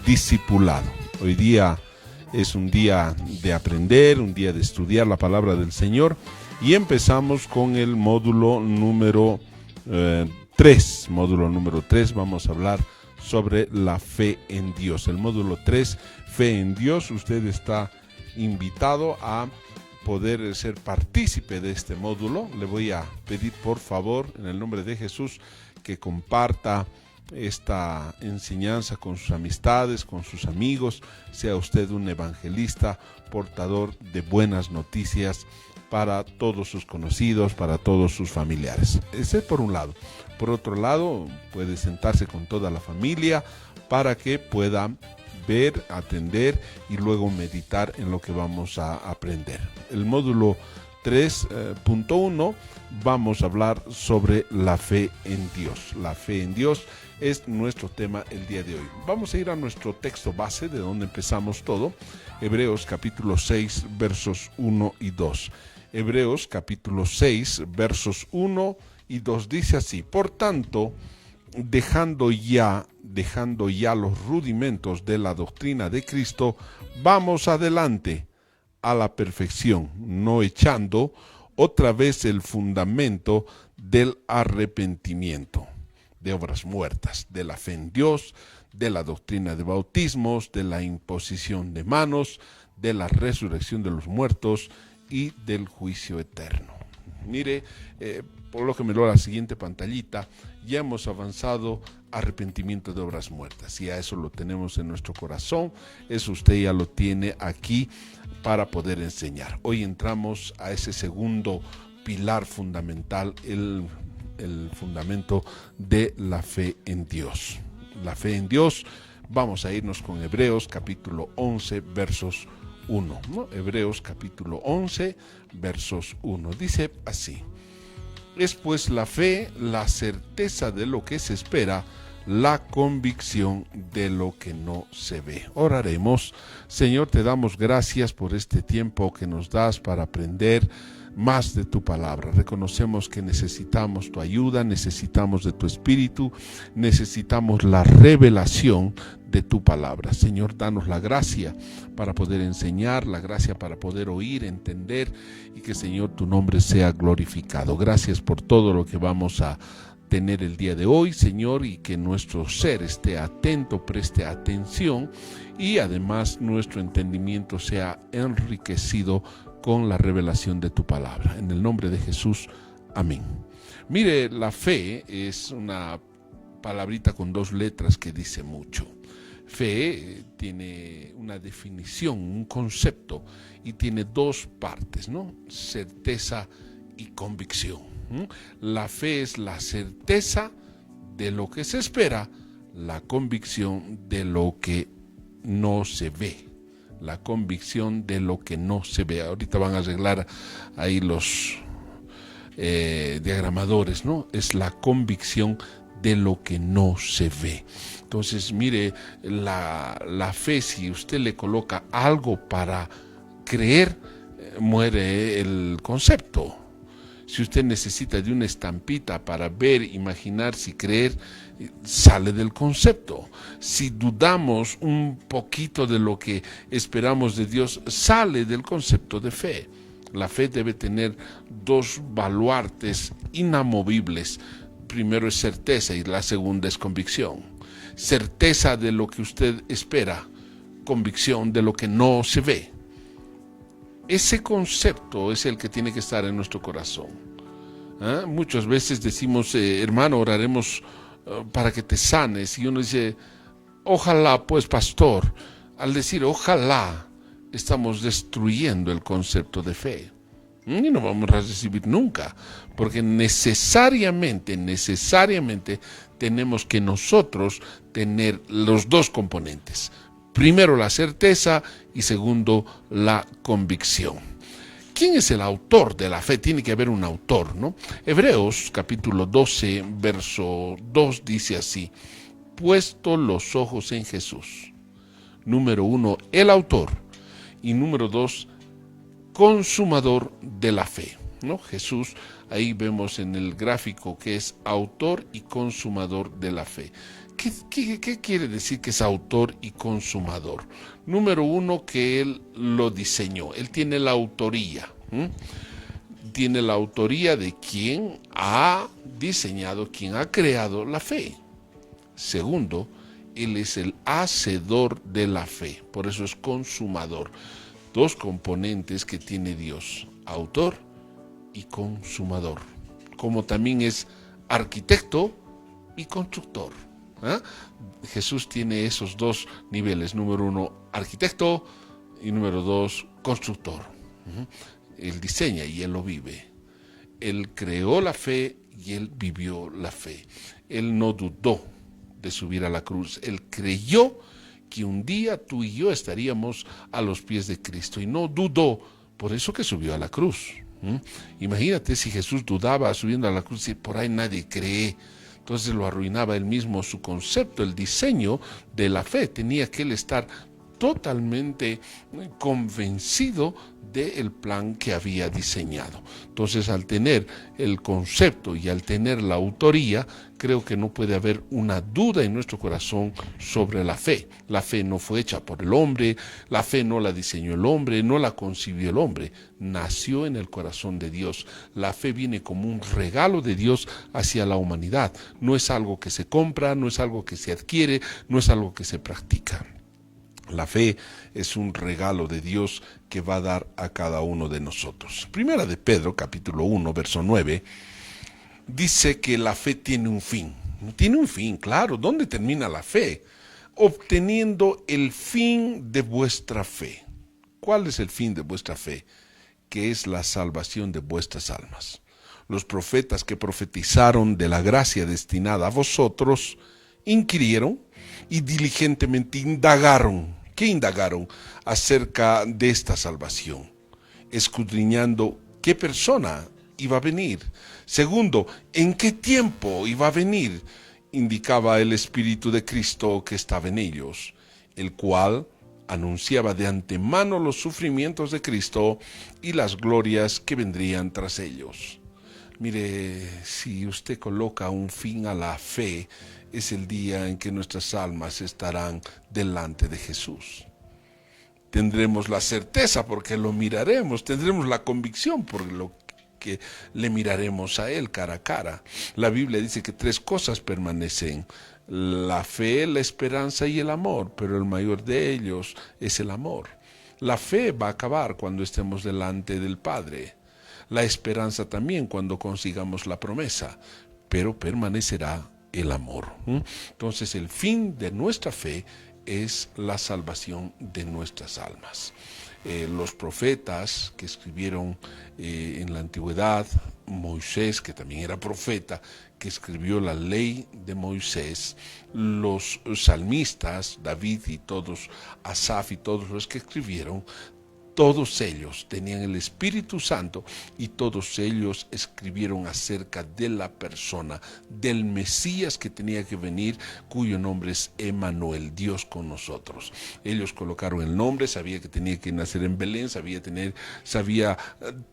discipulado. Hoy día es un día de aprender, un día de estudiar la palabra del Señor, y empezamos con el módulo número 3. Módulo número 3, vamos a hablar sobre la fe en Dios. El módulo 3, fe en Dios. Usted está invitado a poder ser partícipe de este módulo. Le voy a pedir, por favor, en el nombre de Jesús, que comparta esta enseñanza con sus amistades, con sus amigos. Sea usted un evangelista, portador de buenas noticias para todos sus conocidos, para todos sus familiares. Ese por un lado. Por otro lado, puede sentarse con toda la familia para que pueda ver, atender y luego meditar en lo que vamos a aprender. El módulo 3.1 vamos a hablar sobre la fe en Dios. La fe en Dios es nuestro tema el día de hoy. Vamos a ir a nuestro texto base, de donde empezamos todo. Hebreos capítulo 6, versos 1 y 2. Hebreos capítulo 6, versos 1 y 2 dice así: por tanto, dejando ya los rudimentos de la doctrina de Cristo, vamos adelante a la perfección, no echando otra vez el fundamento del arrepentimiento, de obras muertas, de la fe en Dios, de la doctrina de bautismos, de la imposición de manos, de la resurrección de los muertos y del juicio eterno. Mire, colóquemelo a la siguiente pantallita. Ya hemos avanzado arrepentimiento de obras muertas. Ya eso lo tenemos en nuestro corazón. Eso usted ya lo tiene aquí para poder enseñar. Hoy entramos a ese segundo pilar fundamental, el fundamento de la fe en Dios. La fe en Dios. Vamos a irnos con Hebreos capítulo 11, versos 1, ¿no? Hebreos capítulo 11, versos 1. Dice así: es pues la fe, la certeza de lo que se espera, la convicción de lo que no se ve. Oraremos. Señor, te damos gracias por este tiempo que nos das para aprender más de tu palabra. Reconocemos que necesitamos tu ayuda, necesitamos de tu espíritu, necesitamos la revelación de tu palabra. Señor, danos la gracia para poder enseñar, la gracia para poder oír, entender, y que, Señor, tu nombre sea glorificado. Gracias por todo lo que vamos a tener el día de hoy, Señor, y que nuestro ser esté atento, preste atención, y además nuestro entendimiento sea enriquecido con la revelación de tu palabra. En el nombre de Jesús, amén. Mire, la fe es una palabrita con dos letras que dice mucho. Fe tiene una definición, un concepto, y tiene dos partes, ¿no? Certeza y convicción. La fe es la certeza de lo que se espera, la convicción de lo que no se ve. La convicción de lo que no se ve. Ahorita van a arreglar ahí los diagramadores, ¿no? Es la convicción de lo que no se ve. Entonces, mire, la fe, si usted le coloca algo para creer, muere el concepto. Si usted necesita de una estampita para ver, imaginarse y creer, sale del concepto. Si dudamos un poquito de lo que esperamos de Dios, sale del concepto de fe. La fe debe tener dos baluartes inamovibles. Primero es certeza y la segunda es convicción. Certeza de lo que usted espera, convicción de lo que no se ve. Ese concepto es el que tiene que estar en nuestro corazón. Muchas veces decimos, hermano, oraremos para que te sanes. Y uno dice, ojalá, pues, pastor. Al decir ojalá, estamos destruyendo el concepto de fe. Y no vamos a recibir nunca. Porque necesariamente tenemos que nosotros tener los dos componentes. Primero la certeza y segundo la convicción. ¿Quién es el autor de la fe? Tiene que haber un autor, ¿no? Hebreos capítulo 12, verso 2 dice así: puesto los ojos en Jesús. Número 1, el autor. Y número 2, consumador de la fe, ¿no? Jesús, ahí vemos en el gráfico que es autor y consumador de la fe. ¿Qué quiere decir que es autor y consumador? Número uno, que Él lo diseñó. Él tiene la autoría. Tiene la autoría de quien ha diseñado, quien ha creado la fe. Segundo, Él es el hacedor de la fe. Por eso es consumador. Dos componentes que tiene Dios: autor y consumador. Como también es arquitecto y constructor. Jesús tiene esos dos niveles: número uno, arquitecto, y número dos, constructor. Él diseña y Él lo vive. Él creó la fe y Él vivió la fe. Él no dudó de subir a la cruz. Él creyó que un día tú y yo estaríamos a los pies de Cristo y no dudó, por eso que subió a la cruz. Imagínate si Jesús dudaba subiendo a la cruz y por ahí nadie cree. Entonces lo arruinaba él mismo, su concepto, el diseño de la fe. Tenía que él estar totalmente convencido del plan que había diseñado. Entonces, al tener el concepto y al tener la autoría, creo que no puede haber una duda en nuestro corazón sobre la fe. La fe no fue hecha por el hombre, la fe no la diseñó el hombre, no la concibió el hombre, nació en el corazón de Dios. La fe viene como un regalo de Dios hacia la humanidad. No es algo que se compra, no es algo que se adquiere, no es algo que se practica. La fe es un regalo de Dios que va a dar a cada uno de nosotros. Primera de Pedro, capítulo 1, verso 9, dice que la fe tiene un fin. Tiene un fin, claro. ¿Dónde termina la fe? Obteniendo el fin de vuestra fe. ¿Cuál es el fin de vuestra fe? Que es la salvación de vuestras almas. Los profetas que profetizaron de la gracia destinada a vosotros inquirieron y diligentemente indagaron. ¿Qué indagaron? Acerca de esta salvación, escudriñando qué persona iba a venir. Segundo, en qué tiempo iba a venir. Indicaba el Espíritu de Cristo que estaba en ellos, el cual anunciaba de antemano los sufrimientos de Cristo y las glorias que vendrían tras ellos. Mire, si usted coloca un fin a la fe, es el día en que nuestras almas estarán delante de Jesús. Tendremos la certeza porque lo miraremos, tendremos la convicción por lo que le miraremos a Él cara a cara. La Biblia dice que 3 cosas permanecen: la fe, la esperanza y el amor, pero el mayor de ellos es el amor. La fe va a acabar cuando estemos delante del Padre. La esperanza también cuando consigamos la promesa, pero permanecerá el amor. Entonces el fin de nuestra fe es la salvación de nuestras almas. Los profetas que escribieron en la antigüedad, Moisés, que también era profeta, que escribió la ley de Moisés, los salmistas, David y todos, Asaf y todos los que escribieron, todos ellos tenían el Espíritu Santo y todos ellos escribieron acerca de la persona, del Mesías que tenía que venir, cuyo nombre es Emmanuel, Dios con nosotros. Ellos colocaron el nombre, sabía que tenía que nacer en Belén, sabía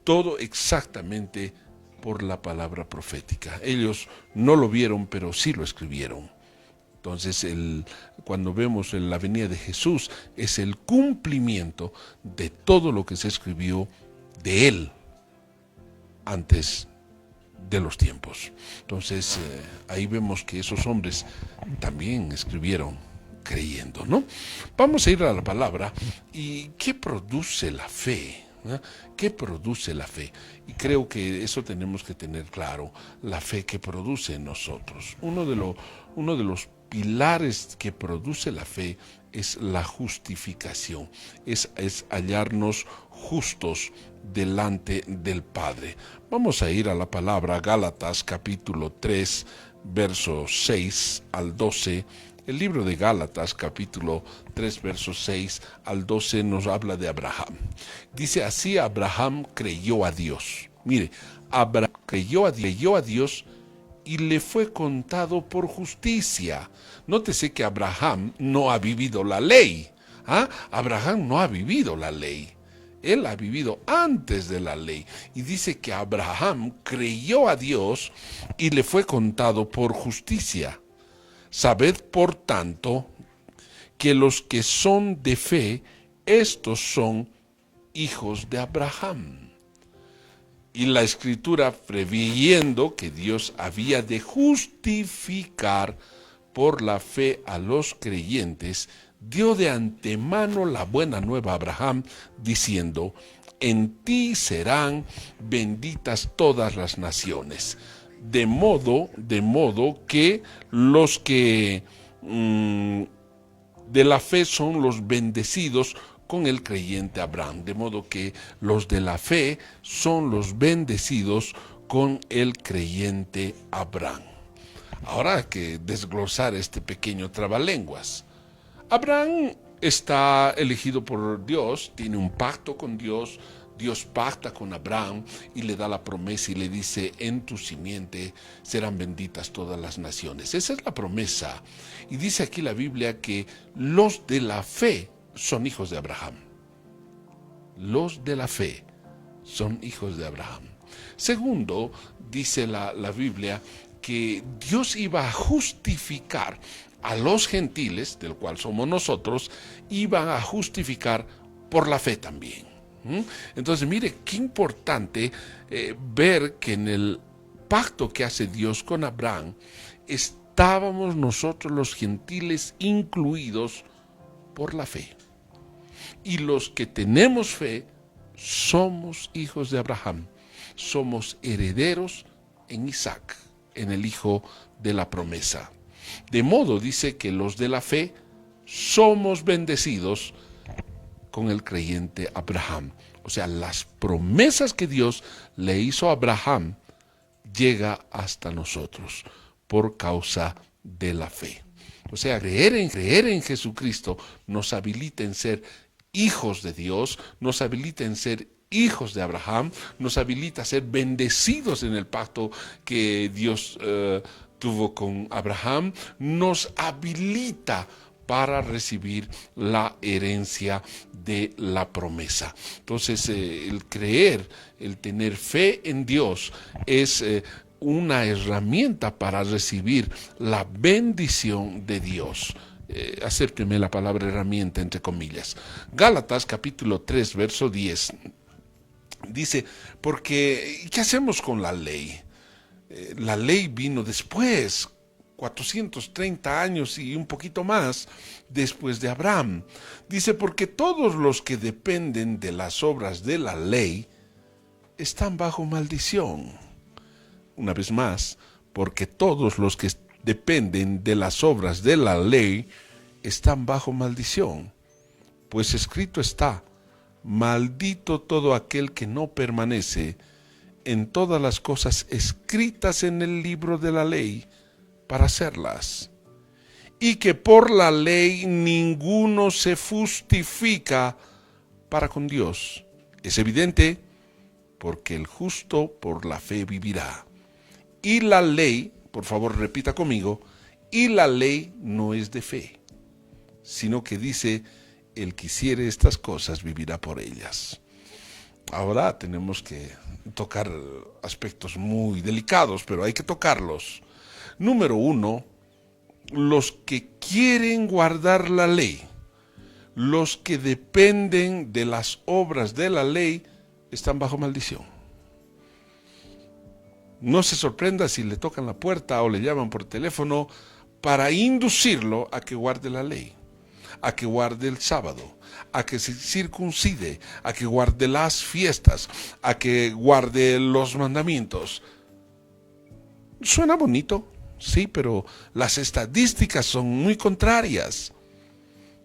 todo exactamente por la palabra profética. Ellos no lo vieron, pero sí lo escribieron. Entonces, cuando vemos la venida de Jesús, es el cumplimiento de todo lo que se escribió de Él antes de los tiempos. Entonces, ahí vemos que esos hombres también escribieron creyendo, ¿no? Vamos a ir a la palabra. ¿Y qué produce la fe? ¿Qué produce la fe? Y creo que eso tenemos que tener claro, la fe que produce en nosotros. Uno de los pilares que produce la fe es la justificación, es hallarnos justos delante del Padre. Vamos a ir a la palabra Gálatas capítulo 3, versos 6 al 12. El libro de Gálatas, capítulo 3, versos 6 al 12, nos habla de Abraham. Dice así: Abraham creyó a Dios. Mire, Abraham creyó a Dios y le fue contado por justicia. Nótese que Abraham no ha vivido la ley. Abraham no ha vivido la ley. Él ha vivido antes de la ley. Y dice que Abraham creyó a Dios y le fue contado por justicia. Sabed, por tanto, que los que son de fe, estos son hijos de Abraham. Y la Escritura, previendo que Dios había de justificar por la fe a los creyentes, dio de antemano la buena nueva a Abraham, diciendo: en ti serán benditas todas las naciones. De modo que los que de la fe son los bendecidos con el creyente Abraham. De modo que los de la fe son los bendecidos con el creyente Abraham. Ahora hay que desglosar este pequeño trabalenguas. Abraham está elegido por Dios, tiene un pacto con Dios. Dios pacta con Abraham y le da la promesa y le dice: en tu simiente serán benditas todas las naciones. Esa es la promesa. Y dice aquí la Biblia que los de la fe son hijos de Abraham. Los de la fe son hijos de Abraham. Segundo, dice la Biblia que Dios iba a justificar a los gentiles, del cual somos nosotros, iban a justificar por la fe también. Entonces, mire qué importante ver que en el pacto que hace Dios con Abraham, estábamos nosotros los gentiles incluidos por la fe. Y los que tenemos fe somos hijos de Abraham, somos herederos en Isaac, en el hijo de la promesa. De modo, dice, que los de la fe somos bendecidos con el creyente Abraham. O sea, las promesas que Dios le hizo a Abraham llega hasta nosotros por causa de la fe. O sea, creer en Jesucristo nos habilita en ser hijos de Dios, nos habilita en ser hijos de Abraham, nos habilita a ser bendecidos en el pacto que Dios tuvo con Abraham, nos habilita para recibir la herencia de la promesa. Entonces, el creer, el tener fe en Dios es una herramienta para recibir la bendición de Dios. Acépteme la palabra herramienta entre comillas. Gálatas capítulo 3, verso 10. Dice: porque ¿qué hacemos con la ley? La ley vino después, 430 años y un poquito más después de Abraham. Dice: porque todos los que dependen de las obras de la ley están bajo maldición. Una vez más, porque todos los que dependen de las obras de la ley están bajo maldición. Pues escrito está: maldito todo aquel que no permanece en todas las cosas escritas en el libro de la ley para hacerlas. Y que por la ley ninguno se justifica para con Dios. Es evidente, porque el justo por la fe vivirá. Y la ley, por favor repita conmigo, y la ley no es de fe, sino que dice: el que hiciere estas cosas vivirá por ellas. Ahora tenemos que tocar aspectos muy delicados, pero hay que tocarlos. Número 1, los que quieren guardar la ley, los que dependen de las obras de la ley, están bajo maldición. No se sorprenda si le tocan la puerta o le llaman por teléfono para inducirlo a que guarde la ley, a que guarde el sábado, a que se circuncide, a que guarde las fiestas, a que guarde los mandamientos. Suena bonito, sí, pero las estadísticas son muy contrarias.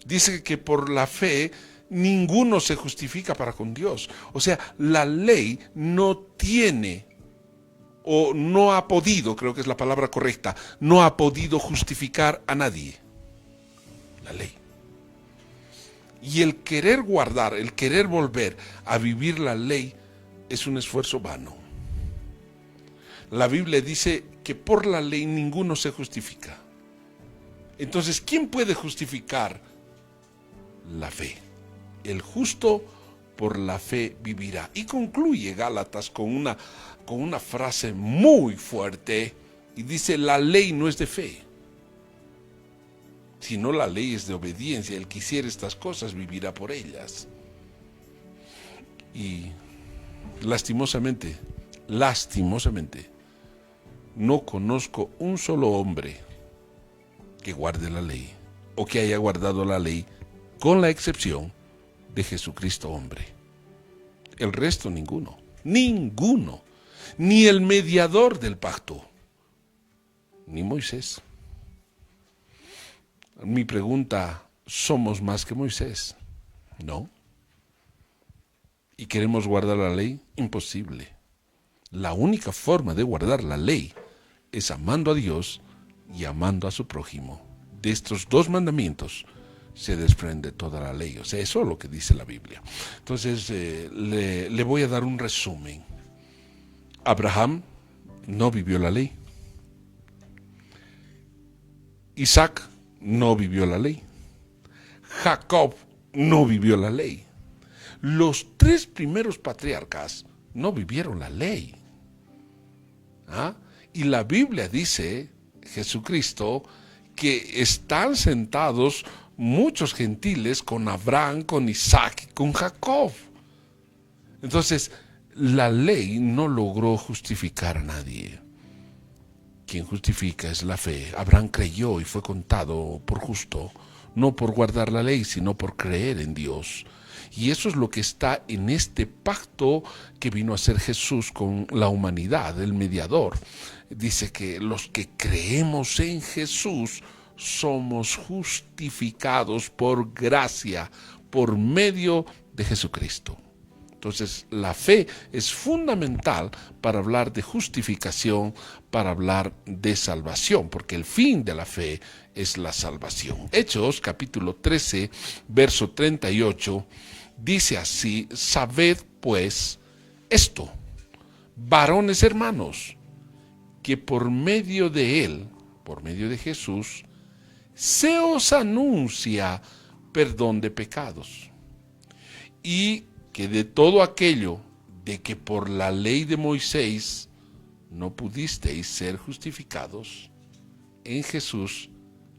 Dice que por la fe ninguno se justifica para con Dios. O sea, la ley no tiene, o no ha podido, creo que es la palabra correcta, no ha podido justificar a nadie. La ley. Y el querer guardar, el querer volver a vivir la ley es un esfuerzo vano. La Biblia dice que por la ley ninguno se justifica. Entonces, ¿quién puede justificar? La fe. El justo por la fe vivirá. Y concluye Gálatas con una frase muy fuerte y dice: la ley no es de fe. Si no, la ley es de obediencia. El que hiciera estas cosas vivirá por ellas. Y lastimosamente, no conozco un solo hombre que guarde la ley o que haya guardado la ley, con la excepción de Jesucristo hombre. El resto ninguno, ni el mediador del pacto, ni Moisés. Mi pregunta, ¿somos más que Moisés? No. ¿Y queremos guardar la ley? Imposible. La única forma de guardar la ley es amando a Dios y amando a su prójimo. De estos dos mandamientos se desprende toda la ley. O sea, eso es lo que dice la Biblia. Entonces, le voy a dar un resumen. Abraham no vivió la ley. Isaac no vivió la ley. Jacob no vivió la ley. Los tres primeros patriarcas no vivieron la ley. Y la Biblia dice, Jesucristo, que están sentados muchos gentiles con Abraham, con Isaac y con Jacob. Entonces, la ley no logró justificar a nadie. Quien justifica es la fe. Abraham creyó y fue contado por justo, no por guardar la ley, sino por creer en Dios. Y eso es lo que está en este pacto que vino a hacer Jesús con la humanidad, el mediador. Dice que los que creemos en Jesús somos justificados por gracia, por medio de Jesucristo. Entonces, la fe es fundamental para hablar de justificación, para hablar de salvación, porque el fin de la fe es la salvación. Hechos, capítulo 13, verso 38, dice así: sabed pues esto, varones hermanos, que por medio de él, por medio de Jesús, se os anuncia perdón de pecados, y que de todo aquello de que por la ley de Moisés no pudisteis ser justificados, en Jesús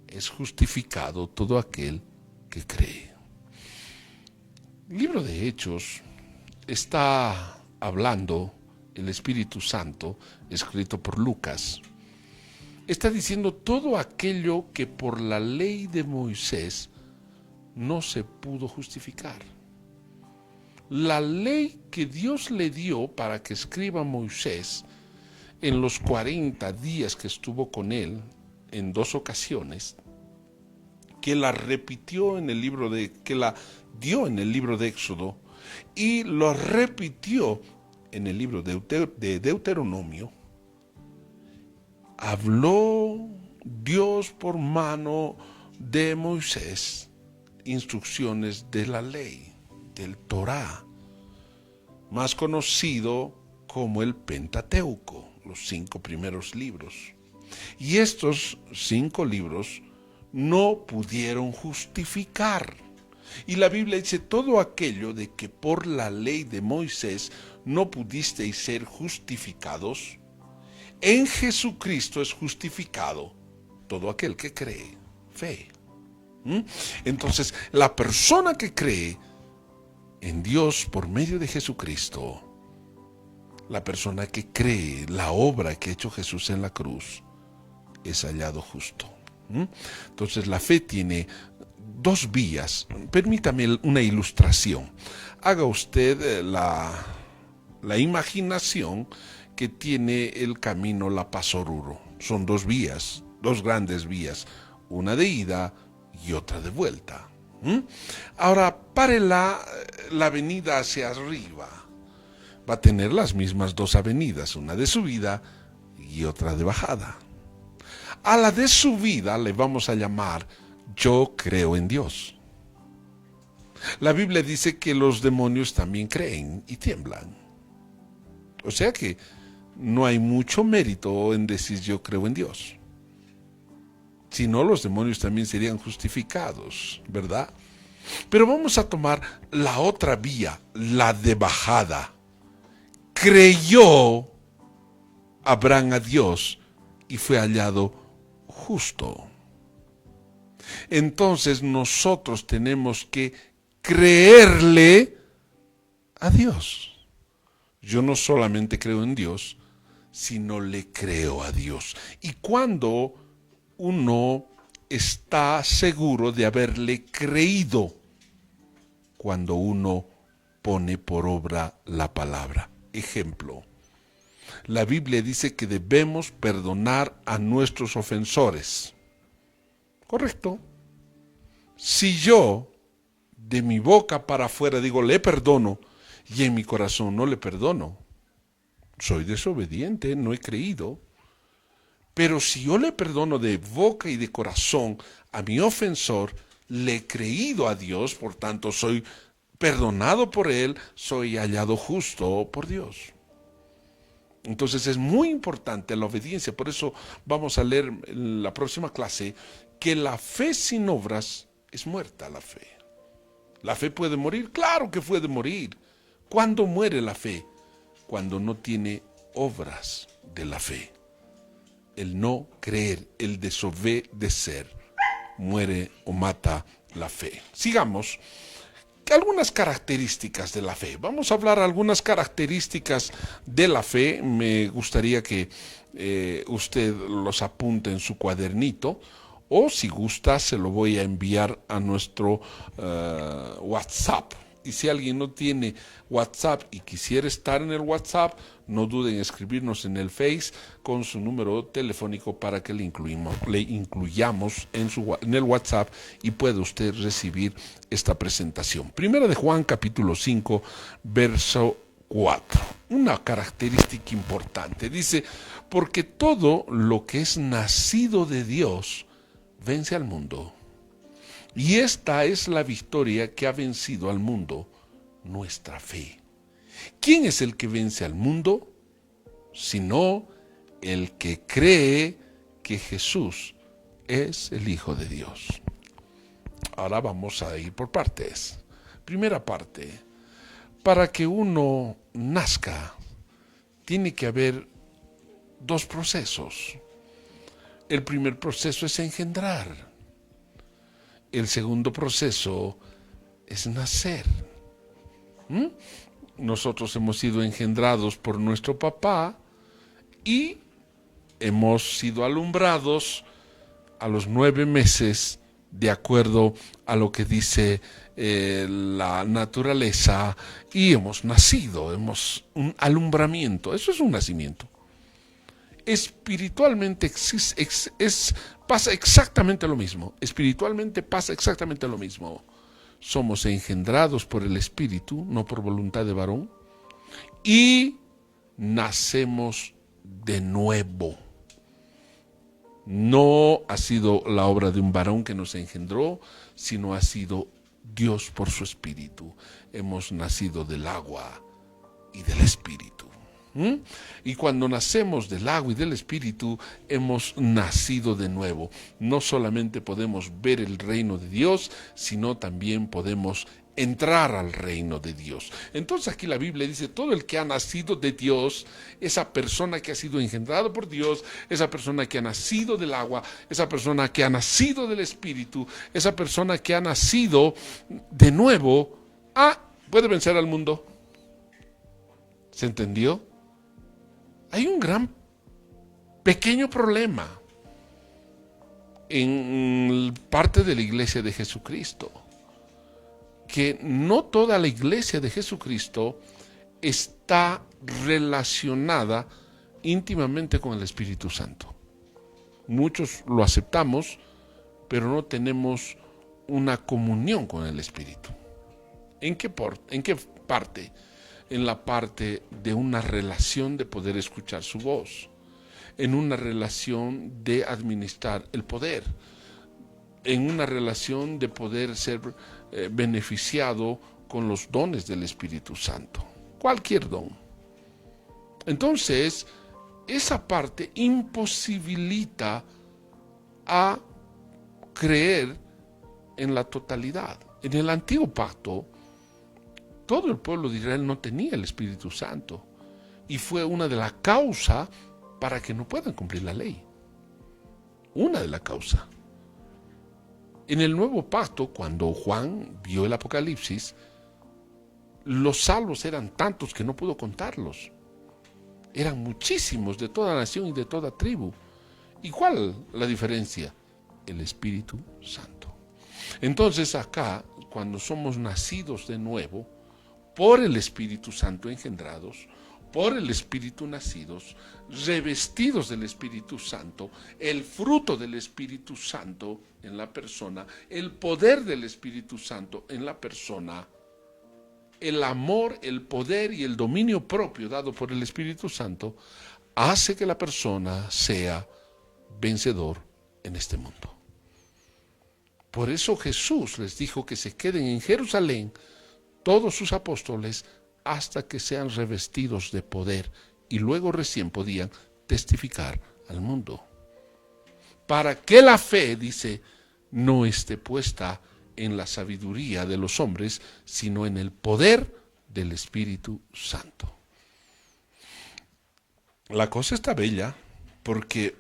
es justificado todo aquel que cree. El libro de Hechos está hablando, el Espíritu Santo, escrito por Lucas, está diciendo todo aquello que por la ley de Moisés no se pudo justificar. La ley que Dios le dio para que escriba Moisés en los 40 días que estuvo con él, en 2 ocasiones, que la repitió en el libro que la dio en el libro de Éxodo y lo repitió en el libro de Deuteronomio, habló Dios por mano de Moisés instrucciones de la ley, del Torá, más conocido como el Pentateuco, los 5 primeros libros. Y estos 5 libros no pudieron justificar. Y la Biblia dice, todo aquello de que por la ley de Moisés no pudisteis ser justificados, en Jesucristo es justificado todo aquel que cree. Fe. Entonces, la persona que cree en Dios por medio de Jesucristo, la persona que cree la obra que ha hecho Jesús en la cruz, es hallado justo. Entonces, la fe tiene 2 vías. Permítame una ilustración. Haga usted la imaginación que tiene el camino La Paz-Oruro. Son 2 vías, 2 grandes vías, una de ida y otra de vuelta. Ahora, pare la avenida hacia arriba. Va a tener las mismas 2 avenidas, una de subida y otra de bajada. A la de subida le vamos a llamar yo creo en Dios. La Biblia dice que los demonios también creen y tiemblan. O sea que no hay mucho mérito en decir yo creo en Dios. Si no, los demonios también serían justificados, ¿verdad? Pero vamos a tomar la otra vía, la de bajada. Creyó Abraham a Dios y fue hallado justo. Entonces nosotros tenemos que creerle a Dios. Yo no solamente creo en Dios, sino le creo a Dios. Y cuando uno está seguro de haberle creído, cuando uno pone por obra la palabra. Ejemplo, la Biblia dice que debemos perdonar a nuestros ofensores. Correcto. Si yo de mi boca para afuera digo le perdono y en mi corazón no le perdono, soy desobediente, no he creído. Pero si yo le perdono de boca y de corazón a mi ofensor, le he creído a Dios, por tanto soy perdonado por Él, soy hallado justo por Dios. Entonces es muy importante la obediencia. Por eso vamos a leer en la próxima clase que la fe sin obras es muerta la fe. ¿La fe puede morir? Claro que puede morir. ¿Cuándo muere la fe? Cuando no tiene obras de la fe. El no creer, el desobedecer, muere o mata la fe. Sigamos. Algunas características de la fe. Vamos a hablar algunas características de la fe. Me gustaría que usted los apunte en su cuadernito, o si gusta se lo voy a enviar a nuestro WhatsApp. Y si alguien no tiene WhatsApp y quisiera estar en el WhatsApp, no duden en escribirnos en el Face con su número telefónico para que le incluyamos en el WhatsApp y pueda usted recibir esta presentación. Primera de Juan, capítulo 5, verso 4. Una característica importante. Dice, porque todo lo que es nacido de Dios vence al mundo. Y esta es la victoria que ha vencido al mundo, nuestra fe. ¿Quién es el que vence al mundo? Sino el que cree que Jesús es el Hijo de Dios. Ahora vamos a ir por partes. Primera parte, para que uno nazca, tiene que haber dos procesos. El primer proceso es engendrar. El segundo proceso es nacer. Nosotros hemos sido engendrados por nuestro papá y hemos sido alumbrados a los 9 meses de acuerdo a lo que dice la naturaleza, y hemos nacido, hemos un alumbramiento. Eso es un nacimiento. Espiritualmente pasa exactamente lo mismo. Espiritualmente pasa exactamente lo mismo. Somos engendrados por el Espíritu, no por voluntad de varón, y nacemos de nuevo. No ha sido la obra de un varón que nos engendró, sino ha sido Dios por su Espíritu. Hemos nacido del agua y del Espíritu. Y cuando nacemos del agua y del Espíritu, hemos nacido de nuevo. No solamente podemos ver el reino de Dios, sino también podemos entrar al reino de Dios. Entonces aquí la Biblia dice, todo el que ha nacido de Dios, esa persona que ha sido engendrado por Dios, esa persona que ha nacido del agua, esa persona que ha nacido del Espíritu, esa persona que ha nacido de nuevo, puede vencer al mundo. ¿Se entendió? Hay un pequeño problema en parte de la iglesia de Jesucristo, que no toda la iglesia de Jesucristo está relacionada íntimamente con el Espíritu Santo. Muchos lo aceptamos, pero no tenemos una comunión con el Espíritu. ¿En qué parte? En la parte de una relación de poder escuchar su voz, en una relación de administrar el poder, en una relación de poder ser beneficiado con los dones del Espíritu Santo, cualquier don. Entonces, esa parte imposibilita a creer en la totalidad. En el antiguo pacto, todo el pueblo de Israel no tenía el Espíritu Santo, y fue una de las causas para que no puedan cumplir la ley. Una de las causas. En el nuevo pacto, cuando Juan vio el Apocalipsis, los salvos eran tantos que no pudo contarlos. Eran muchísimos, de toda nación y de toda tribu. ¿Y cuál la diferencia? El Espíritu Santo. Entonces acá, cuando somos nacidos de nuevo, por el Espíritu Santo engendrados, por el Espíritu nacidos, revestidos del Espíritu Santo, el fruto del Espíritu Santo en la persona, el poder del Espíritu Santo en la persona, el amor, el poder y el dominio propio dado por el Espíritu Santo, hace que la persona sea vencedor en este mundo. Por eso Jesús les dijo que se queden en Jerusalén todos sus apóstoles hasta que sean revestidos de poder y luego recién podían testificar al mundo. Para que la fe, dice, no esté puesta en la sabiduría de los hombres, sino en el poder del Espíritu Santo. La cosa está bella porque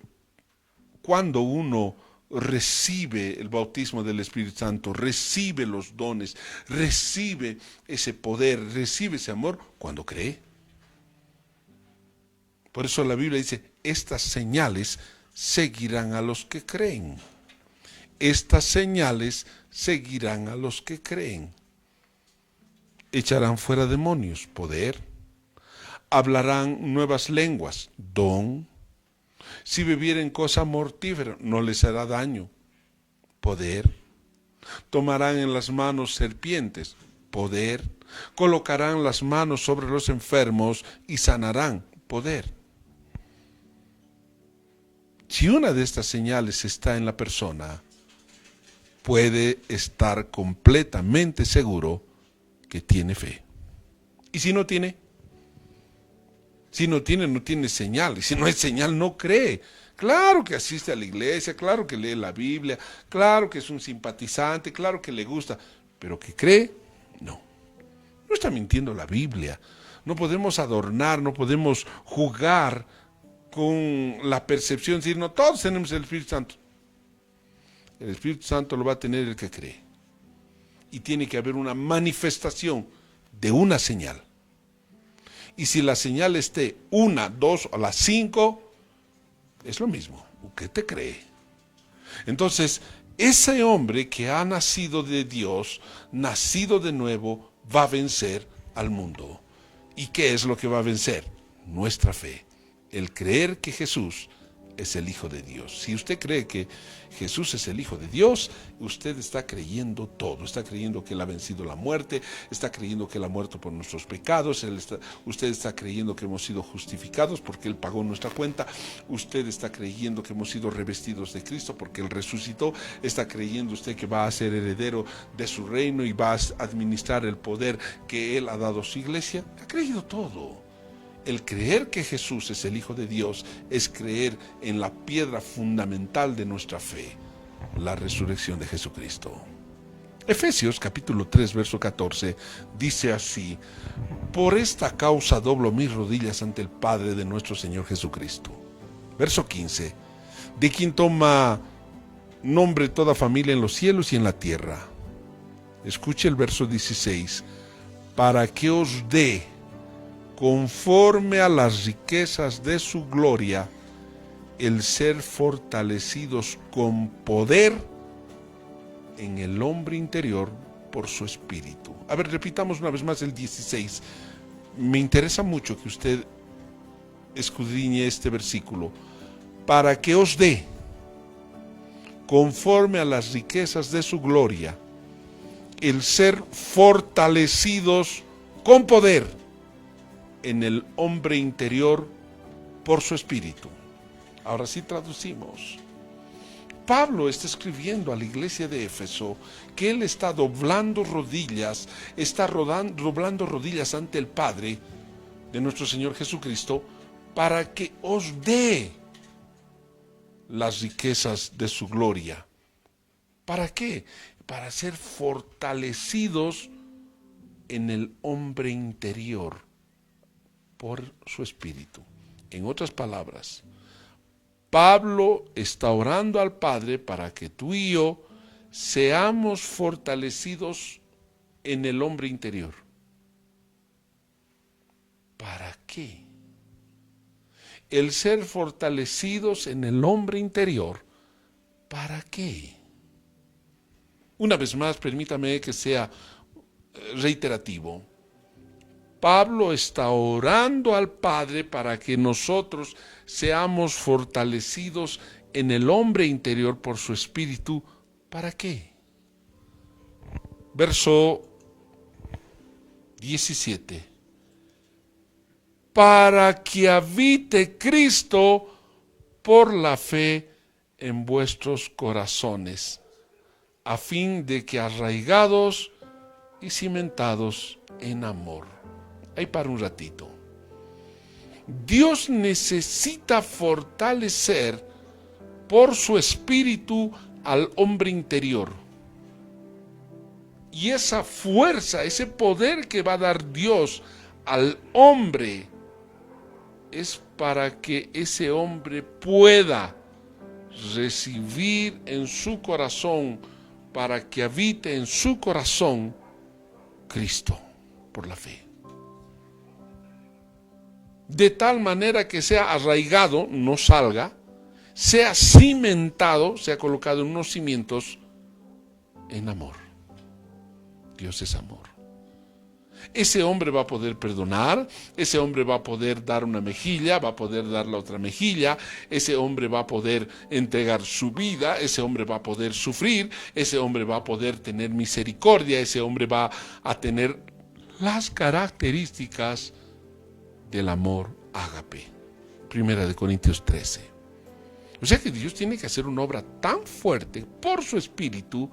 cuando uno recibe el bautismo del Espíritu Santo, recibe los dones, recibe ese poder, recibe ese amor, cuando cree. Por eso la Biblia dice, estas señales seguirán a los que creen. Estas señales seguirán a los que creen. Echarán fuera demonios, poder. Hablarán nuevas lenguas, don. Si bebieren cosa mortífera, no les hará daño, poder. Tomarán en las manos serpientes, poder. Colocarán las manos sobre los enfermos y sanarán, poder. Si una de estas señales está en la persona, puede estar completamente seguro que tiene fe. ¿Y si no tiene? Si no tiene, no tiene señal. Y si no hay señal, no cree. Claro que asiste a la iglesia, claro que lee la Biblia, claro que es un simpatizante, claro que le gusta, pero que cree, no. No está mintiendo la Biblia. No podemos adornar, no podemos jugar con la percepción, decir, no, todos tenemos el Espíritu Santo. El Espíritu Santo lo va a tener el que cree. Y tiene que haber una manifestación de una señal. Y si la señal esté 1, 2 o las 5, es lo mismo. ¿Qué te cree? Entonces, ese hombre que ha nacido de Dios, nacido de nuevo, va a vencer al mundo. ¿Y qué es lo que va a vencer? Nuestra fe. El creer que Jesús es el Hijo de Dios. Si usted cree que Jesús es el Hijo de Dios, usted está creyendo todo. Está creyendo que Él ha vencido la muerte, está creyendo que Él ha muerto por nuestros pecados, usted está creyendo que hemos sido justificados porque Él pagó nuestra cuenta, usted está creyendo que hemos sido revestidos de Cristo porque Él resucitó, está creyendo usted que va a ser heredero de su reino y va a administrar el poder que Él ha dado a su iglesia. Ha creído todo. El creer que Jesús es el Hijo de Dios es creer en la piedra fundamental de nuestra fe, la resurrección de Jesucristo. Efesios capítulo 3, verso 14, dice así: por esta causa doblo mis rodillas ante el Padre de nuestro Señor Jesucristo. Verso 15, de quien toma nombre toda familia en los cielos y en la tierra. Escuche el verso 16, para que os dé, conforme a las riquezas de su gloria, el ser fortalecidos con poder en el hombre interior por su espíritu. A ver, repitamos una vez más el 16. Me interesa mucho que usted escudriñe este versículo. Para que os dé, conforme a las riquezas de su gloria, el ser fortalecidos con poder en el hombre interior por su espíritu. Ahora sí traducimos. Pablo está escribiendo a la iglesia de Éfeso que él está doblando rodillas, doblando rodillas ante el Padre de nuestro Señor Jesucristo para que os dé las riquezas de su gloria. ¿Para qué? Para ser fortalecidos en el hombre interior por su espíritu. En otras palabras, Pablo está orando al Padre para que tú y yo seamos fortalecidos en el hombre interior. ¿Para qué? El ser fortalecidos en el hombre interior, ¿para qué? Una vez más, permítame que sea reiterativo. Pablo está orando al Padre para que nosotros seamos fortalecidos en el hombre interior por su Espíritu. ¿Para qué? Verso 17. Para que habite Cristo por la fe en vuestros corazones, a fin de que arraigados y cimentados en amor. Ahí para un ratito. Dios necesita fortalecer por su espíritu al hombre interior. Y esa fuerza, ese poder que va a dar Dios al hombre, es para que ese hombre pueda recibir en su corazón, para que habite en su corazón Cristo por la fe. De tal manera que sea arraigado, no salga, sea cimentado, sea colocado en unos cimientos en amor. Dios es amor. Ese hombre va a poder perdonar, ese hombre va a poder dar una mejilla, va a poder dar la otra mejilla, ese hombre va a poder entregar su vida, ese hombre va a poder sufrir, ese hombre va a poder tener misericordia, ese hombre va a tener las características del amor ágape. Primera de Corintios 13. O sea que Dios tiene que hacer una obra tan fuerte por su espíritu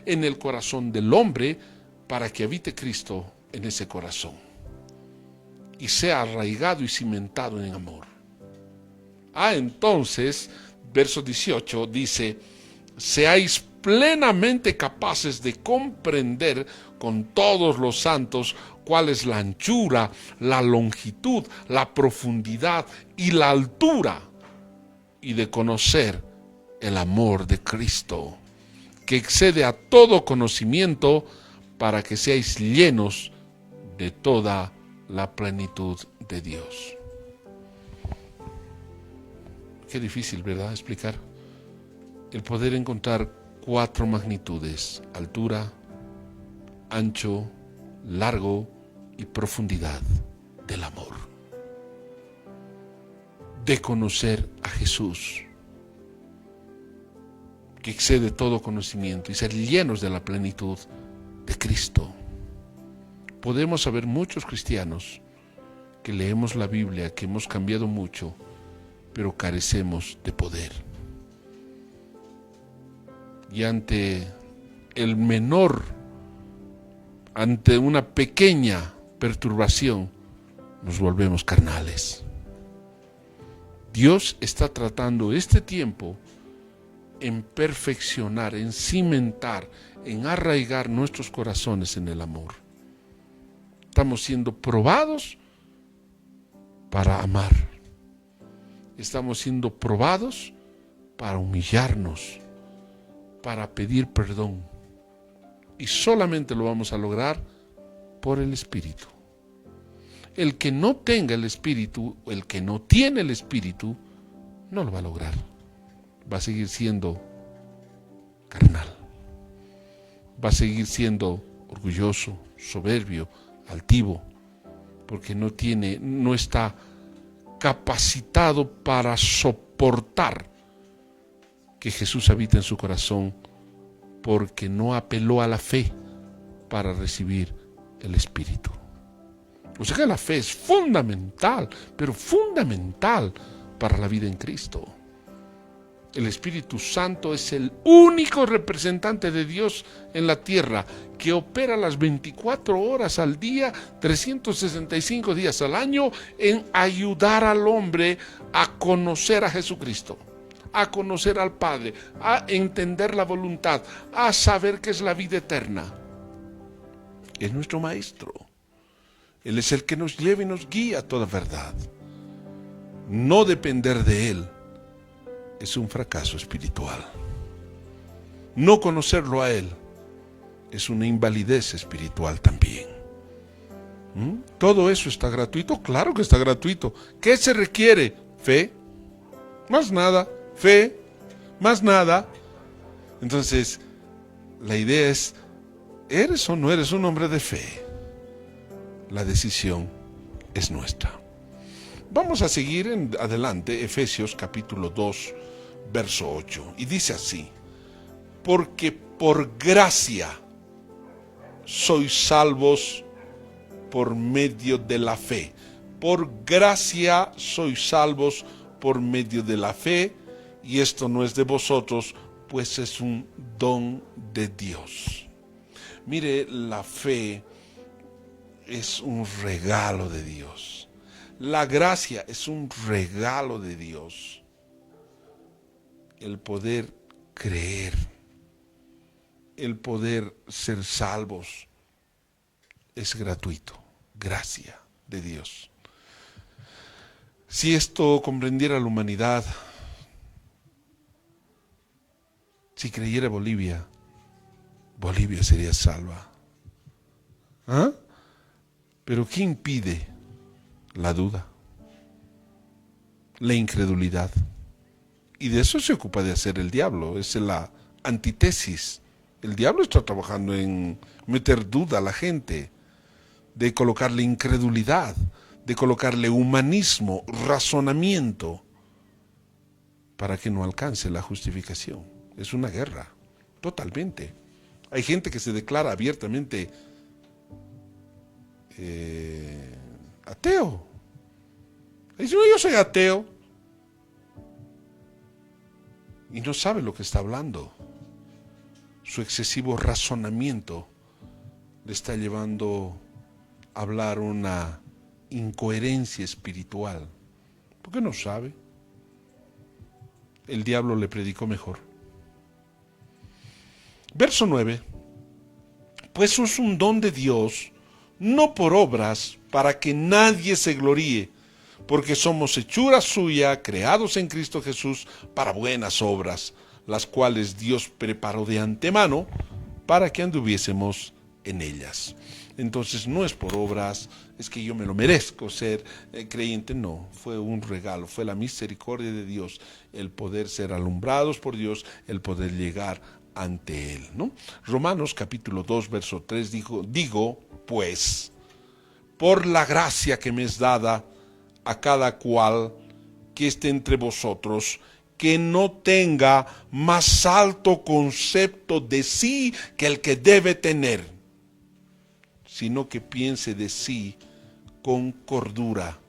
en el corazón del hombre para que habite Cristo en ese corazón y sea arraigado y cimentado en amor. Entonces, verso 18 dice: seáis plenamente capaces de comprender con todos los santos cuál es la anchura, la longitud, la profundidad y la altura, y de conocer el amor de Cristo, que excede a todo conocimiento, para que seáis llenos de toda la plenitud de Dios. Qué difícil, ¿verdad?, explicar. El poder encontrar 4 magnitudes: altura, ancho, largo y profundidad del amor. De conocer a Jesús, que excede todo conocimiento, y ser llenos de la plenitud de Cristo. Podemos haber muchos cristianos que leemos la Biblia, que hemos cambiado mucho, pero carecemos de poder. Y ante una pequeña perturbación, nos volvemos carnales. Dios está tratando este tiempo en perfeccionar, en cimentar, en arraigar nuestros corazones en el amor. Estamos siendo probados para amar. Estamos siendo probados para humillarnos, para pedir perdón. Y solamente lo vamos a lograr por el Espíritu. El que no tenga el Espíritu, o el que no tiene el Espíritu, no lo va a lograr. Va a seguir siendo carnal. Va a seguir siendo orgulloso, soberbio, altivo, porque no está capacitado para soportar que Jesús habita en su corazón, porque no apeló a la fe para recibir el Espíritu. O sea que la fe es fundamental, pero fundamental para la vida en Cristo. El Espíritu Santo es el único representante de Dios en la tierra, que opera las 24 horas al día, 365 días al año, en ayudar al hombre a conocer a Jesucristo, a conocer al Padre, a entender la voluntad, a saber qué es la vida eterna. Es nuestro Maestro. Él es el que nos lleva y nos guía a toda verdad. No depender de Él es un fracaso espiritual. No conocerlo a Él es una invalidez espiritual también. ¿Todo eso está gratuito? Claro que está gratuito. ¿Qué se requiere? Fe. Más nada. Fe. Más nada. Entonces, la idea es, ¿eres o no eres un hombre de fe? La decisión es nuestra. Vamos a seguir adelante, Efesios capítulo 2, verso 8. Y dice así: porque por gracia sois salvos por medio de la fe. Por gracia sois salvos por medio de la fe, y esto no es de vosotros, pues es un don de Dios. Mire, la fe es un regalo de Dios. La gracia es un regalo de Dios. El poder creer, el poder ser salvos, es gratuito, gracia de Dios. Si esto comprendiera la humanidad, si creyera Bolivia, Bolivia sería salva. ¿Ah? Pero ¿qué impide? La duda, la incredulidad. Y de eso se ocupa de hacer el diablo, es la antítesis. El diablo está trabajando en meter duda a la gente, de colocarle incredulidad, de colocarle humanismo, razonamiento, para que no alcance la justificación. Es una guerra, totalmente. Hay gente que se declara abiertamente ateo. Dice, no, yo soy ateo. Y no sabe lo que está hablando. Su excesivo razonamiento le está llevando a hablar una incoherencia espiritual. ¿Por qué no sabe? El diablo le predicó mejor. Verso 9. Pues es un don de Dios, no por obras, para que nadie se gloríe, porque somos hechura suya, creados en Cristo Jesús para buenas obras, las cuales Dios preparó de antemano para que anduviésemos en ellas. Entonces no es por obras, es que yo me lo merezco ser creyente, no, fue un regalo, fue la misericordia de Dios, el poder ser alumbrados por Dios, el poder llegar ante Él, ¿no? Romanos capítulo 2, verso 3 digo, pues, por la gracia que me es dada a cada cual que esté entre vosotros, que no tenga más alto concepto de sí que el que debe tener, sino que piense de sí con cordura,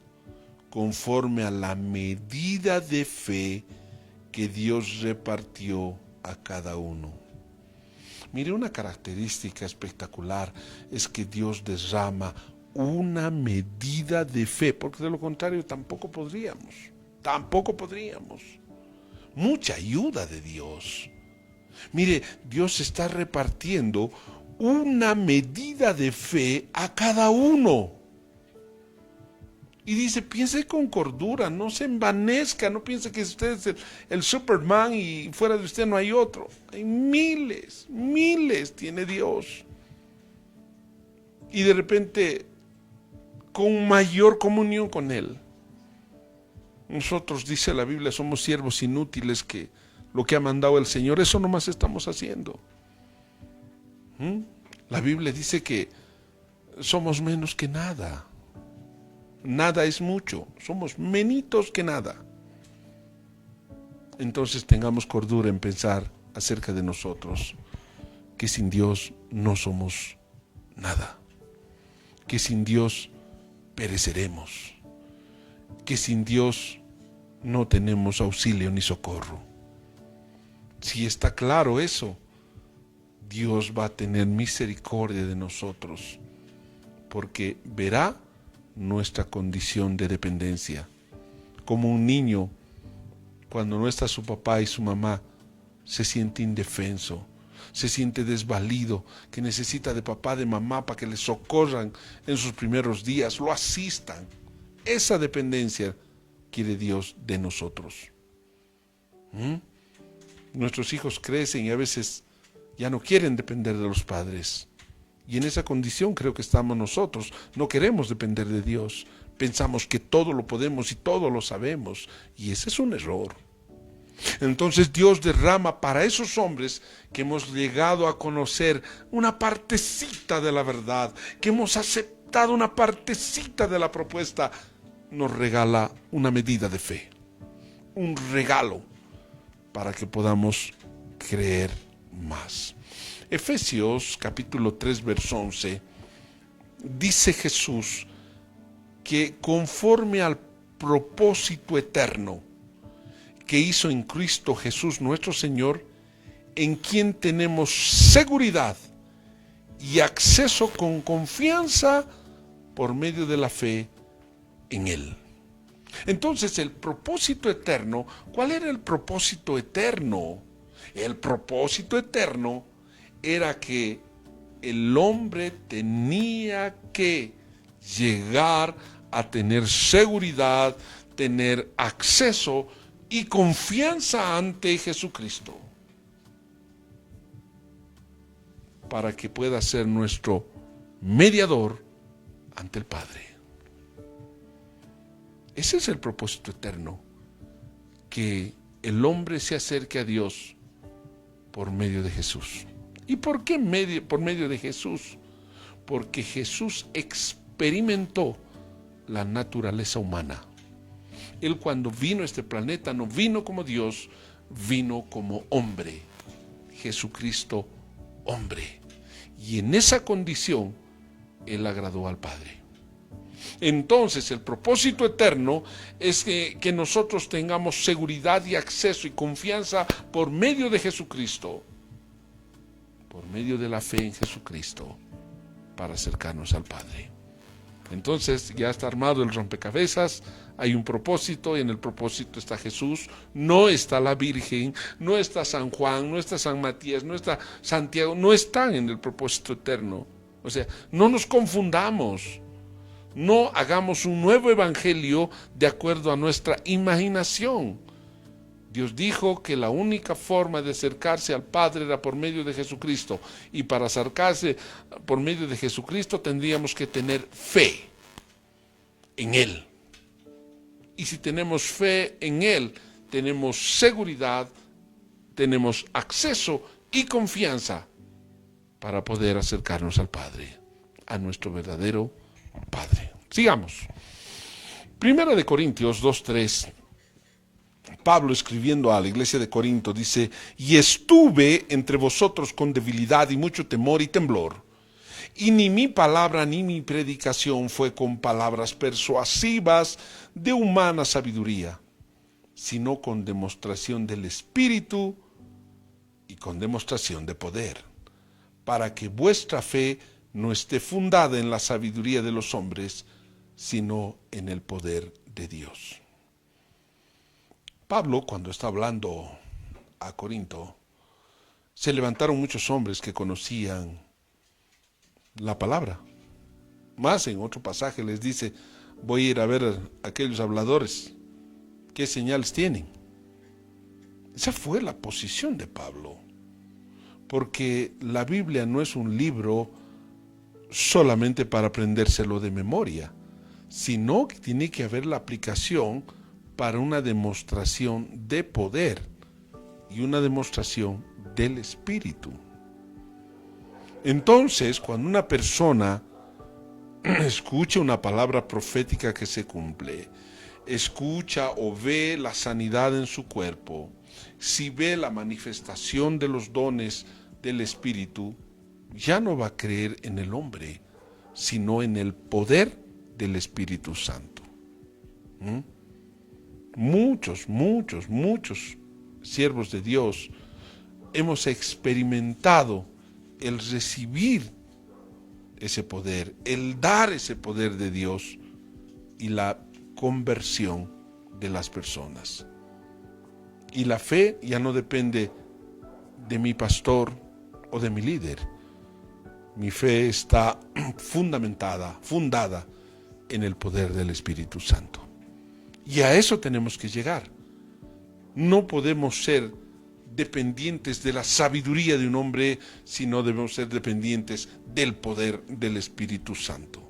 conforme a la medida de fe que Dios repartió a cada uno. Mire, una característica espectacular es que Dios derrama una medida de fe, porque de lo contrario tampoco podríamos. Mucha ayuda de Dios. Mire, Dios está repartiendo una medida de fe a cada uno. Y dice, piense con cordura, no se envanezca, no piense que usted es el Superman y fuera de usted no hay otro. Hay miles tiene Dios. Y de repente, con mayor comunión con Él. Nosotros, dice la Biblia, somos siervos inútiles que lo que ha mandado el Señor, eso nomás estamos haciendo. La Biblia dice que somos menos que nada. Nada es mucho, somos menitos que nada. Entonces tengamos cordura en pensar acerca de nosotros, que sin Dios no somos nada, que sin Dios pereceremos, que sin Dios no tenemos auxilio ni socorro. Si está claro eso, Dios va a tener misericordia de nosotros, porque verá nuestra condición de dependencia. Como un niño, cuando no está su papá y su mamá, se siente indefenso, se siente desvalido, que necesita de papá, de mamá, para que le socorran en sus primeros días, lo asistan. Esa dependencia quiere Dios de nosotros. Nuestros hijos crecen y a veces ya no quieren depender de los padres. Y en esa condición creo que estamos nosotros. No queremos depender de Dios. Pensamos que todo lo podemos y todo lo sabemos. Y ese es un error. Entonces Dios derrama para esos hombres que hemos llegado a conocer una partecita de la verdad, que hemos aceptado una partecita de la propuesta, nos regala una medida de fe, un regalo para que podamos creer más. Efesios capítulo 3 verso 11 dice Jesús que conforme al propósito eterno que hizo en Cristo Jesús nuestro Señor, en quien tenemos seguridad y acceso con confianza por medio de la fe en Él. Entonces el propósito eterno, ¿cuál era el propósito eterno? El propósito eterno era que el hombre tenía que llegar a tener seguridad, tener acceso y confianza ante Jesucristo, para que pueda ser nuestro mediador ante el Padre. Ese es el propósito eterno, que el hombre se acerque a Dios por medio de Jesús. ¿Y por qué por medio de Jesús? Porque Jesús experimentó la naturaleza humana. Él, cuando vino a este planeta, no vino como Dios, vino como hombre. Jesucristo, hombre. Y en esa condición, Él agradó al Padre. Entonces, el propósito eterno es que nosotros tengamos seguridad y acceso y confianza por medio de Jesucristo, por medio de la fe en Jesucristo, para acercarnos al Padre. Entonces ya está armado el rompecabezas, hay un propósito, y en el propósito está Jesús, no está la Virgen, no está San Juan, no está San Matías, no está Santiago, no están en el propósito eterno. O sea, no nos confundamos, no hagamos un nuevo evangelio de acuerdo a nuestra imaginación. Dios dijo que la única forma de acercarse al Padre era por medio de Jesucristo, y para acercarse por medio de Jesucristo tendríamos que tener fe en Él. Y si tenemos fe en Él, tenemos seguridad, tenemos acceso y confianza para poder acercarnos al Padre, a nuestro verdadero Padre. Sigamos. Primera de Corintios 2:3. Pablo, escribiendo a la iglesia de Corinto, dice: y estuve entre vosotros con debilidad y mucho temor y temblor, y ni mi palabra ni mi predicación fue con palabras persuasivas de humana sabiduría, sino con demostración del Espíritu y con demostración de poder, para que vuestra fe no esté fundada en la sabiduría de los hombres, sino en el poder de Dios. Pablo, cuando está hablando a Corinto, se levantaron muchos hombres que conocían la palabra. Más en otro pasaje les dice: voy a ir a ver a aquellos habladores, ¿qué señales tienen? Esa fue la posición de Pablo, porque la Biblia no es un libro solamente para aprendérselo de memoria, sino que tiene que haber la aplicación para una demostración de poder y una demostración del Espíritu. Entonces, cuando una persona escucha una palabra profética que se cumple, escucha o ve la sanidad en su cuerpo, si ve la manifestación de los dones del Espíritu, ya no va a creer en el hombre, sino en el poder del Espíritu Santo. Muchos siervos de Dios hemos experimentado el recibir ese poder, el dar ese poder de Dios y la conversión de las personas. Y la fe ya no depende de mi pastor o de mi líder. Mi fe está fundada en el poder del Espíritu Santo. Y a eso tenemos que llegar. No podemos ser dependientes de la sabiduría de un hombre, sino debemos ser dependientes del poder del Espíritu Santo.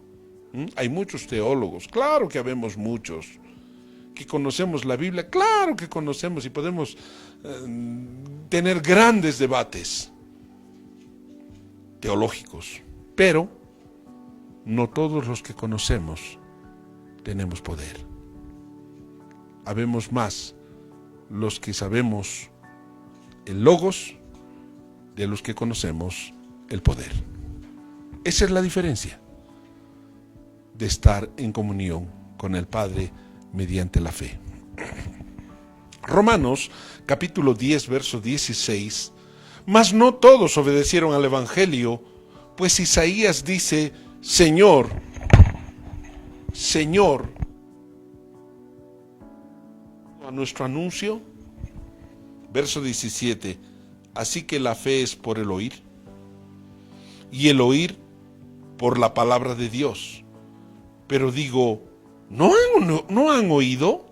Hay muchos teólogos, claro que habemos muchos, que conocemos la Biblia, claro que conocemos y podemos tener grandes debates teológicos, pero no todos los que conocemos tenemos poder. Habemos más los que sabemos el logos de los que conocemos el poder. Esa es la diferencia de estar en comunión con el Padre mediante la fe. Romanos capítulo 10 verso 16: mas no todos obedecieron al Evangelio, pues Isaías dice: Señor, Señor, a nuestro anuncio. Verso 17: así que la fe es por el oír, y el oír por la palabra de Dios. Pero digo, ¿no han oído?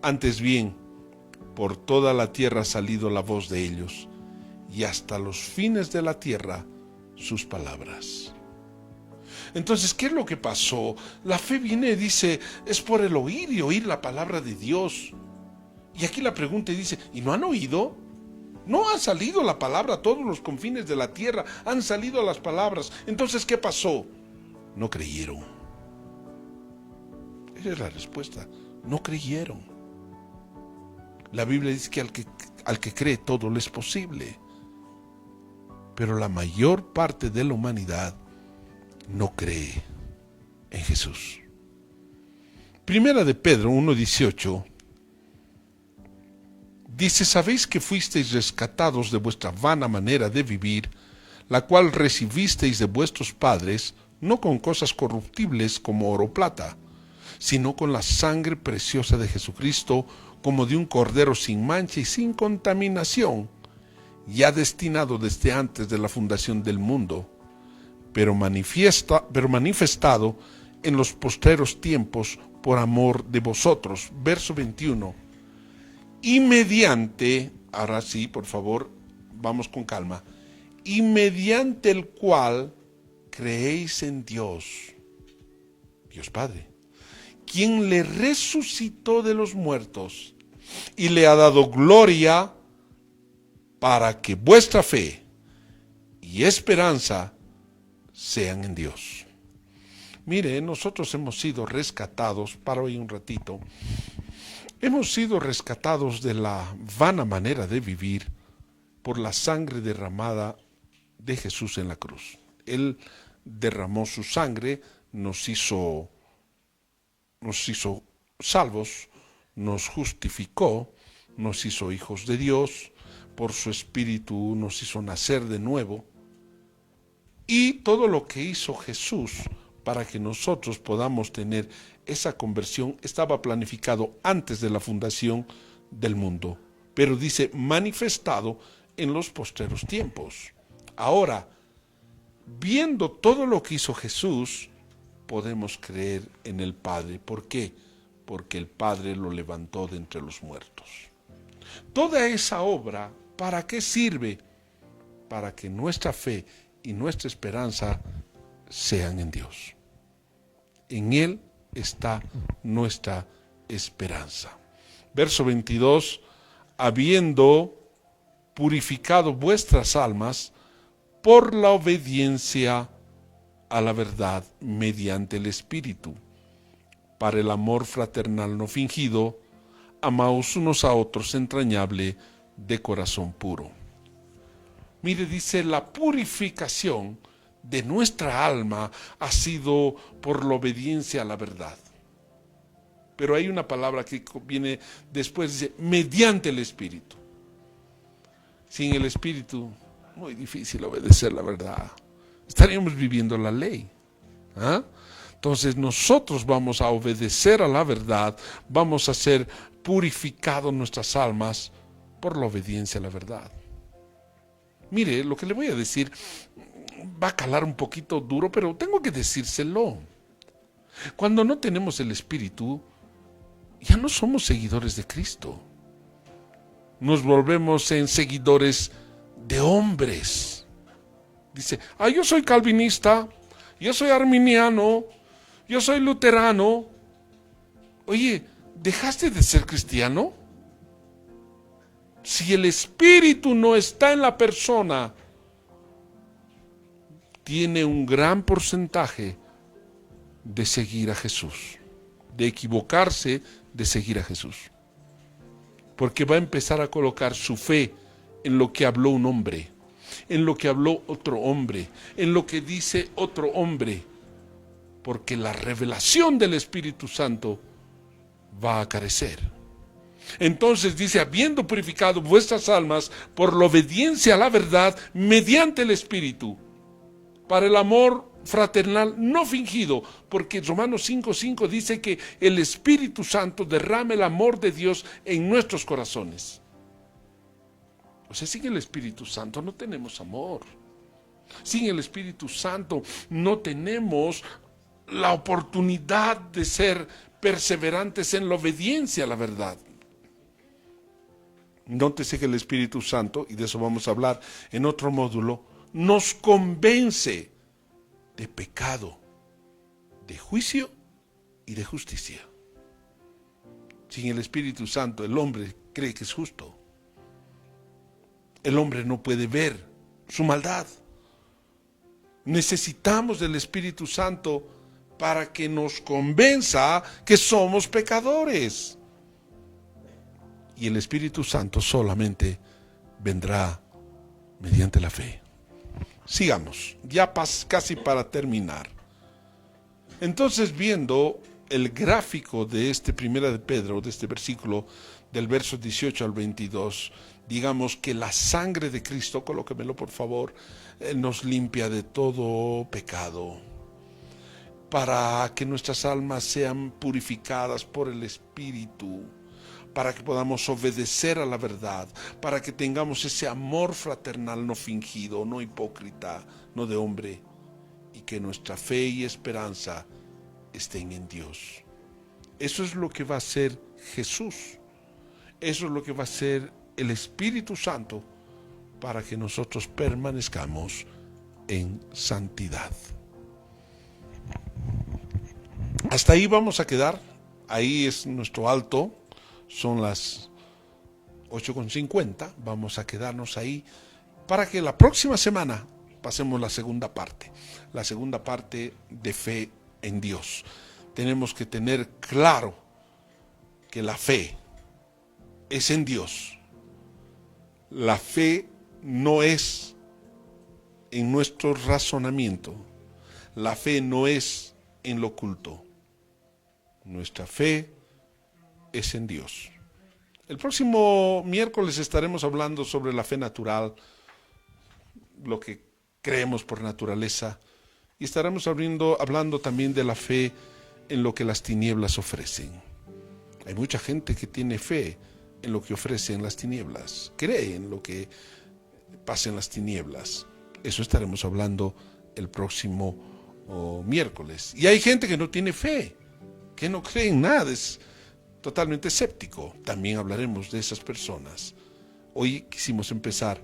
Antes bien, por toda la tierra ha salido la voz de ellos, y hasta los fines de la tierra sus palabras. Entonces, ¿qué es lo que pasó? La fe viene y dice, es por el oír y oír la palabra de Dios. Y aquí la pregunta dice, ¿y no han oído? No ha salido la palabra a todos los confines de la tierra, han salido las palabras. Entonces, ¿qué pasó? No creyeron. Esa es la respuesta, no creyeron. La Biblia dice que al que cree todo le es posible. Pero la mayor parte de la humanidad no cree en Jesús. Primera de Pedro 1:18 dice: sabéis que fuisteis rescatados de vuestra vana manera de vivir, la cual recibisteis de vuestros padres, no con cosas corruptibles como oro o plata, sino con la sangre preciosa de Jesucristo, como de un cordero sin mancha y sin contaminación, ya destinado desde antes de la fundación del mundo, pero manifestado en los postreros tiempos por amor de vosotros. Verso 21. Y mediante, ahora sí, por favor, vamos con calma, y mediante el cual creéis en Dios, Dios Padre, quien le resucitó de los muertos y le ha dado gloria, para que vuestra fe y esperanza sean en Dios. Mire, nosotros hemos sido rescatados, para hoy un ratito, hemos sido rescatados de la vana manera de vivir por la sangre derramada de Jesús en la cruz. Él derramó su sangre, nos hizo salvos, nos justificó, nos hizo hijos de Dios, por su Espíritu nos hizo nacer de nuevo. Y todo lo que hizo Jesús para que nosotros podamos tener esa conversión estaba planificado antes de la fundación del mundo, pero dice manifestado en los postreros tiempos. Ahora, viendo todo lo que hizo Jesús, podemos creer en el Padre. ¿Por qué? Porque el Padre lo levantó de entre los muertos. Toda esa obra, ¿para qué sirve? Para que nuestra fe y nuestra esperanza sean en Dios. En Él está nuestra esperanza. Verso 22, habiendo purificado vuestras almas por la obediencia a la verdad mediante el Espíritu, para el amor fraternal no fingido, amaos unos a otros entrañable de corazón puro. Mire, dice, la purificación de nuestra alma ha sido por la obediencia a la verdad. Pero hay una palabra que viene después, dice, mediante el Espíritu. Sin el Espíritu, muy difícil obedecer la verdad. Estaríamos viviendo la ley. ¿Ah? Entonces nosotros vamos a obedecer a la verdad, vamos a ser purificados nuestras almas por la obediencia a la verdad. Mire, lo que le voy a decir va a calar un poquito duro, pero tengo que decírselo. Cuando no tenemos el Espíritu, ya no somos seguidores de Cristo. nos volvemos en seguidores de hombres. Dice, yo soy calvinista, yo soy arminiano, yo soy luterano. Oye, ¿dejaste de ser cristiano? Si el espíritu no está en la persona, tiene un gran porcentaje de seguir a Jesús, de equivocarse, de seguir a Jesús. Porque va a empezar a colocar su fe en lo que habló un hombre, en lo que habló otro hombre, en lo que dice otro hombre. Porque la revelación del Espíritu Santo va a carecer. Entonces dice, habiendo purificado vuestras almas por la obediencia a la verdad mediante el Espíritu, para el amor fraternal no fingido, porque Romanos 5:5 dice que el Espíritu Santo derrama el amor de Dios en nuestros corazones. O sea, sin el Espíritu Santo no tenemos amor. Sin el Espíritu Santo no tenemos la oportunidad de ser perseverantes en la obediencia a la verdad. Nótese que el Espíritu Santo, y de eso vamos a hablar en otro módulo, nos convence de pecado, de juicio y de justicia. Sin el Espíritu Santo el hombre cree que es justo. El hombre no puede ver su maldad. Necesitamos del Espíritu Santo para que nos convenza que somos pecadores. Y el Espíritu Santo solamente vendrá mediante la fe. Sigamos, ya casi para terminar. Entonces, viendo el gráfico de este Primera de Pedro, de este versículo, del verso 18 al 22, digamos que la sangre de Cristo, colóquemelo por favor, nos limpia de todo pecado, para que nuestras almas sean purificadas por el Espíritu, para que podamos obedecer a la verdad, para que tengamos ese amor fraternal no fingido, no hipócrita, no de hombre, y que nuestra fe y esperanza estén en Dios. Eso es lo que va a hacer Jesús. Eso es lo que va a hacer el Espíritu Santo para que nosotros permanezcamos en santidad. Hasta ahí vamos a quedar. Ahí es nuestro alto. Son las 8:50. Vamos a quedarnos ahí para que la próxima semana pasemos la segunda parte. La segunda parte de fe en Dios. Tenemos que tener claro que la fe es en Dios. La fe no es en nuestro razonamiento. La fe no es en lo oculto. Nuestra fe es en Dios. El próximo miércoles estaremos hablando sobre la fe natural, lo que creemos por naturaleza, y estaremos hablando también de la fe en lo que las tinieblas ofrecen. Hay mucha gente que tiene fe en lo que ofrecen las tinieblas, cree en lo que pasa en las tinieblas. Eso estaremos hablando el próximo miércoles. Y hay gente que no tiene fe, que no cree en nada, es totalmente escéptico. También hablaremos de esas personas. Hoy quisimos empezar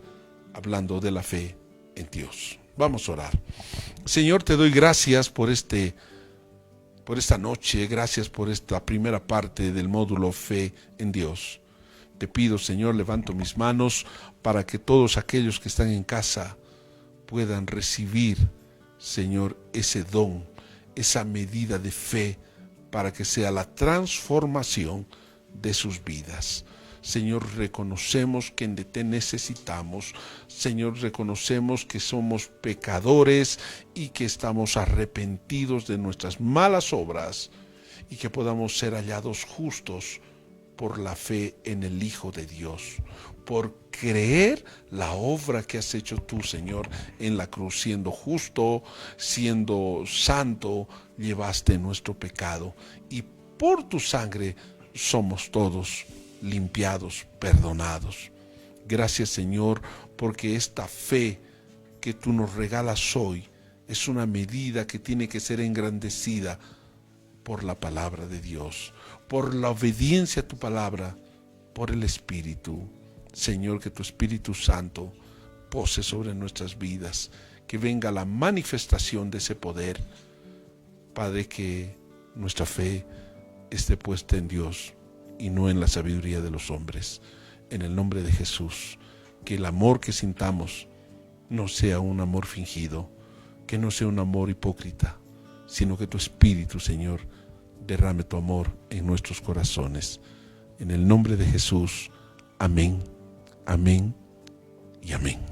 hablando de la fe en Dios. Vamos a orar. Señor, te doy gracias por esta noche, gracias por esta primera parte del módulo Fe en Dios. Te pido, Señor, levanto mis manos para que todos aquellos que están en casa puedan recibir, Señor, ese don, esa medida de fe, para que sea la transformación de sus vidas. Señor, reconocemos que te necesitamos. Señor, reconocemos que somos pecadores y que estamos arrepentidos de nuestras malas obras y que podamos ser hallados justos por la fe en el Hijo de Dios, por creer la obra que has hecho tú, Señor, en la cruz. Siendo justo, siendo santo, llevaste nuestro pecado y por tu sangre somos todos limpiados, perdonados. Gracias, Señor, porque esta fe que tú nos regalas hoy es una medida que tiene que ser engrandecida por la palabra de Dios, por la obediencia a tu palabra, por el Espíritu. Señor, que tu Espíritu Santo pose sobre nuestras vidas, que venga la manifestación de ese poder. Padre, que nuestra fe esté puesta en Dios y no en la sabiduría de los hombres. En el nombre de Jesús, que el amor que sintamos no sea un amor fingido, que no sea un amor hipócrita, sino que tu Espíritu, Señor, derrame tu amor en nuestros corazones. En el nombre de Jesús, amén, amén y amén.